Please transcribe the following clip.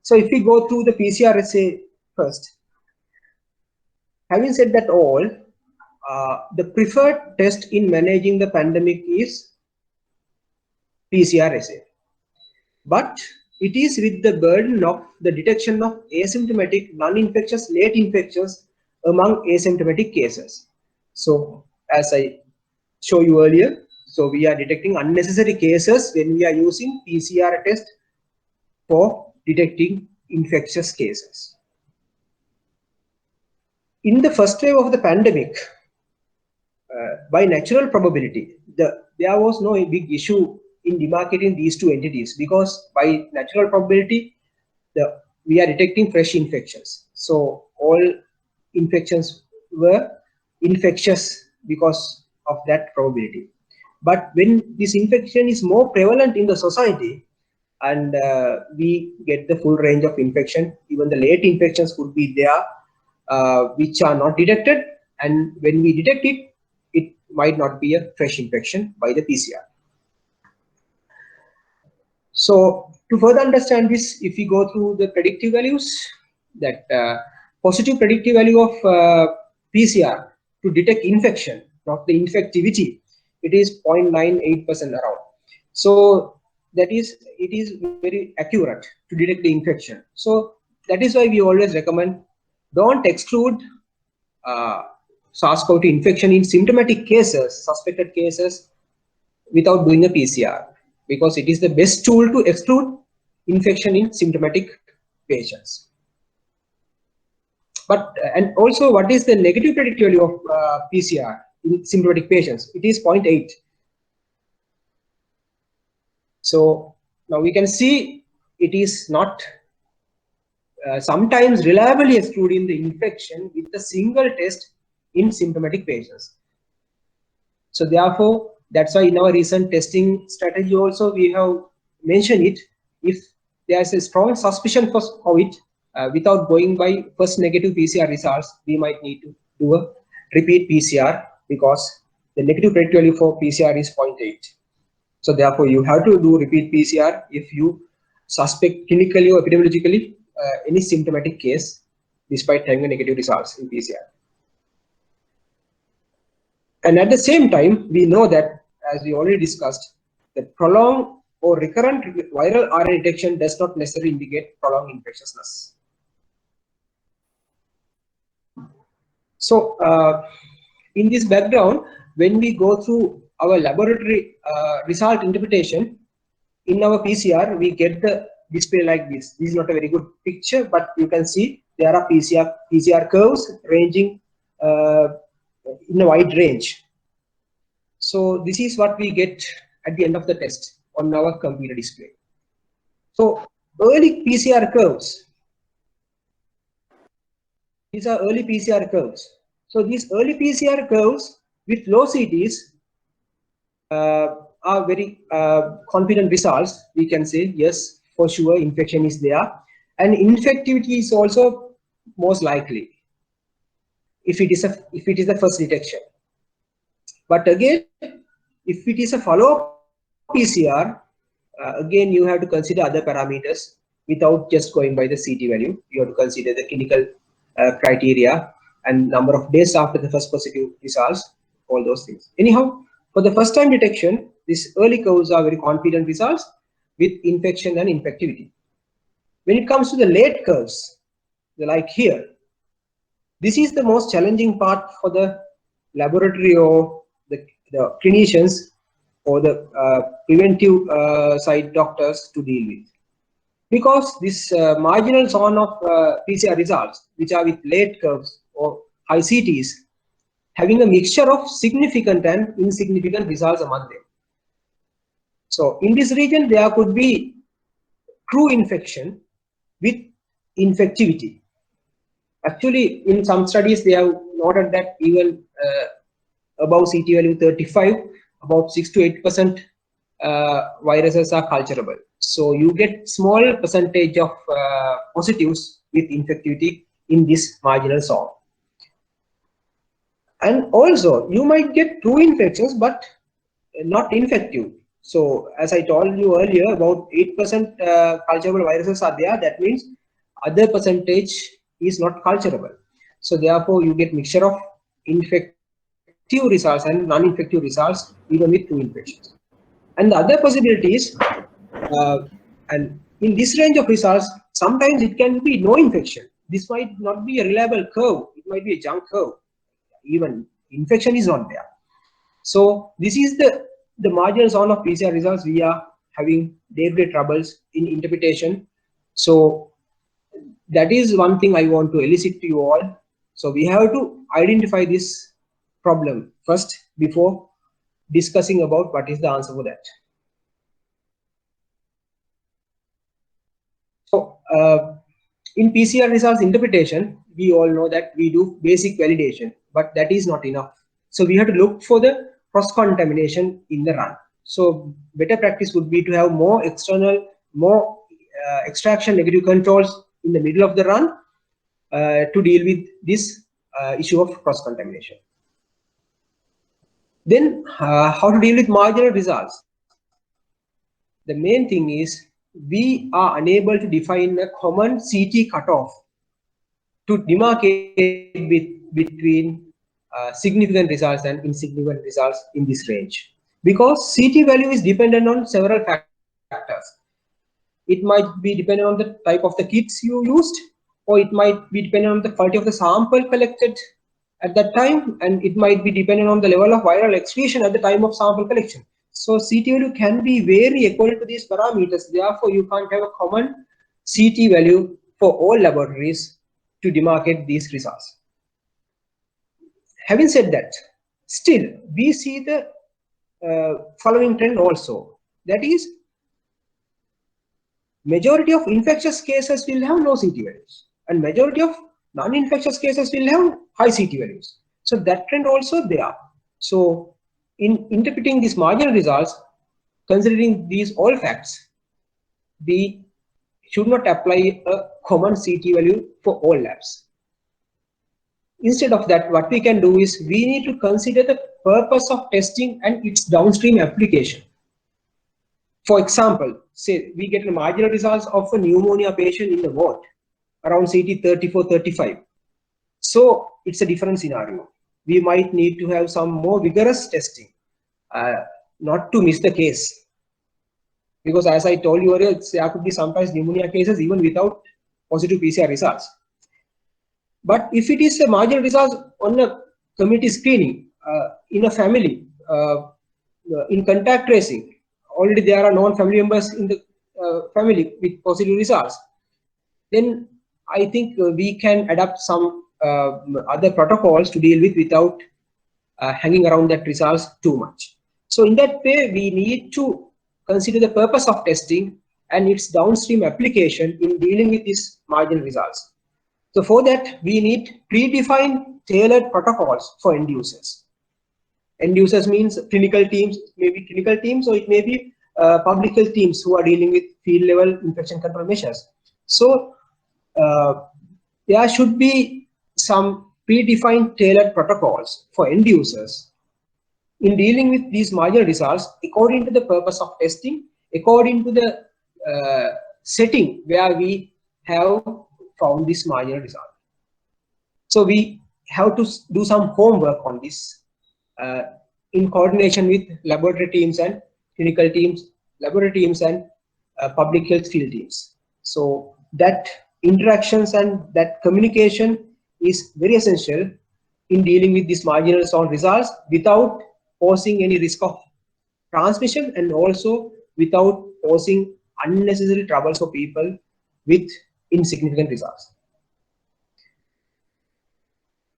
So if we go through the PCR assay first, having said that all, the preferred test in managing the pandemic is PCR assay. But it is with the burden of the detection of asymptomatic, non-infectious, late infectious among asymptomatic cases. So as I show you earlier, so we are detecting unnecessary cases when we are using PCR test for detecting infectious cases. In the first wave of the pandemic, by natural probability, there was no big issue in demarcating these two entities, because by natural probability, we are detecting fresh infections. So all infections were infectious because of that probability. But when this infection is more prevalent in the society, and we get the full range of infection, even the late infections could be there, which are not detected, and when we detect it, it might not be a fresh infection by the PCR. So to further understand this, if we go through the predictive values, that positive predictive value of PCR to detect infection, not the infectivity, it is 0.98% around. So that is, it is very accurate to detect the infection. So that is why we always recommend, don't exclude SARS-CoV-2 infection in symptomatic cases, suspected cases, without doing a PCR, because it is the best tool to exclude infection in symptomatic patients. But and also, what is the negative predictive value of PCR in symptomatic patients? It is 0.8. So now we can see it is not sometimes reliably excluding the infection with a single test in symptomatic patients. So therefore, that's why in our recent testing strategy also we have mentioned it. If there is a strong suspicion for COVID, without going by first negative PCR results, we might need to do a repeat PCR, because the negative predictive value for PCR is 0.8. So therefore, you have to do repeat PCR if you suspect clinically or epidemiologically any symptomatic case, despite having a negative results in PCR. And at the same time, we know that, as we already discussed, that prolonged or recurrent viral RNA detection does not necessarily indicate prolonged infectiousness. So, in this background, when we go through our laboratory result interpretation in our PCR, we get the display like this. This is not a very good picture, but you can see there are PCR curves ranging in a wide range. So this is what we get at the end of the test on our computer display. So early PCR curves, these are early PCR curves. So these early PCR curves with low CTs are very confident results. We can say, yes, for sure infection is there, and infectivity is also most likely if it is the first detection. But again, if it is a follow-up PCR, again you have to consider other parameters without just going by the CT value. You have to consider the clinical criteria and number of days after the first positive results, all those things. Anyhow, for the first time detection, these early curves are very confident results with infection and infectivity. When it comes to the late curves, like here, this is the most challenging part for the laboratory or the clinicians or the preventive side doctors to deal with, because this marginal zone of PCR results, which are with late curves or high CTs, having a mixture of significant and insignificant results among them. So in this region, there could be true infection with infectivity. Actually, in some studies, they have noted that even above CT value 35, about 6 to 8% viruses are culturable. So you get small percentage of positives with infectivity in this marginal zone. And also, you might get true infections, but not infective. So as I told you earlier, about 8% culturable viruses are there. That means other percentage is not culturable. So therefore you get mixture of infective results and non-infective results even with 2 infections. And the other possibility is, and in this range of results, sometimes it can be no infection. This might not be a reliable curve. It might be a junk curve. Even infection is not there. So this is the marginal zone of PCR results. We are having day-to-day troubles in interpretation. So that is one thing I want to elicit to you all. So we have to identify this problem first before discussing about what is the answer for that. So in PCR results interpretation, we all know that we do basic validation, but that is not enough. So we have to look for the cross-contamination in the run. So better practice would be to have more external, more extraction negative controls in the middle of the run to deal with this issue of cross-contamination. Then how to deal with marginal results? The main thing is we are unable to define a common CT cutoff to demarcate between significant results and insignificant results in this range, because CT value is dependent on several factors. It might be dependent on the type of the kits you used, or it might be dependent on the quality of the sample collected at that time, and it might be dependent on the level of viral excretion at the time of sample collection. So CT value can be vary according to these parameters. Therefore, you can't have a common CT value for all laboratories to demarcate these results. Having said that, still we see the following trend also. That is, majority of infectious cases will have low CT values, and majority of non-infectious cases will have high CT values. So that trend also there. So in interpreting these marginal results, considering these all facts, we should not apply a common CT value for all labs. Instead of that, what we can do is we need to consider the purpose of testing and its downstream application. For example, say we get the marginal results of a pneumonia patient in the ward around CT 34, 35. So it's a different scenario. We might need to have some more vigorous testing, not to miss the case. Because as I told you earlier, there could be sometimes pneumonia cases even without positive PCR results. But if it is a marginal result on a community screening, in a family, in contact tracing, already there are known family members in the family with positive results, then I think we can adapt some other protocols to deal with without hanging around that results too much. So in that way, we need to consider the purpose of testing and its downstream application in dealing with these marginal results. So for that, we need predefined tailored protocols for end users. End users means clinical teams, maybe clinical teams, or it may be public health teams who are dealing with field level infection control measures. So there should be some predefined tailored protocols for end users in dealing with these marginal results according to the purpose of testing, according to the setting where we have found this marginal result. So we have to do some homework on this in coordination with laboratory teams and clinical teams, laboratory teams and public health field teams. So that interactions and that communication is very essential in dealing with these marginal zone results without posing any risk of transmission and also without posing unnecessary troubles for people with insignificant results.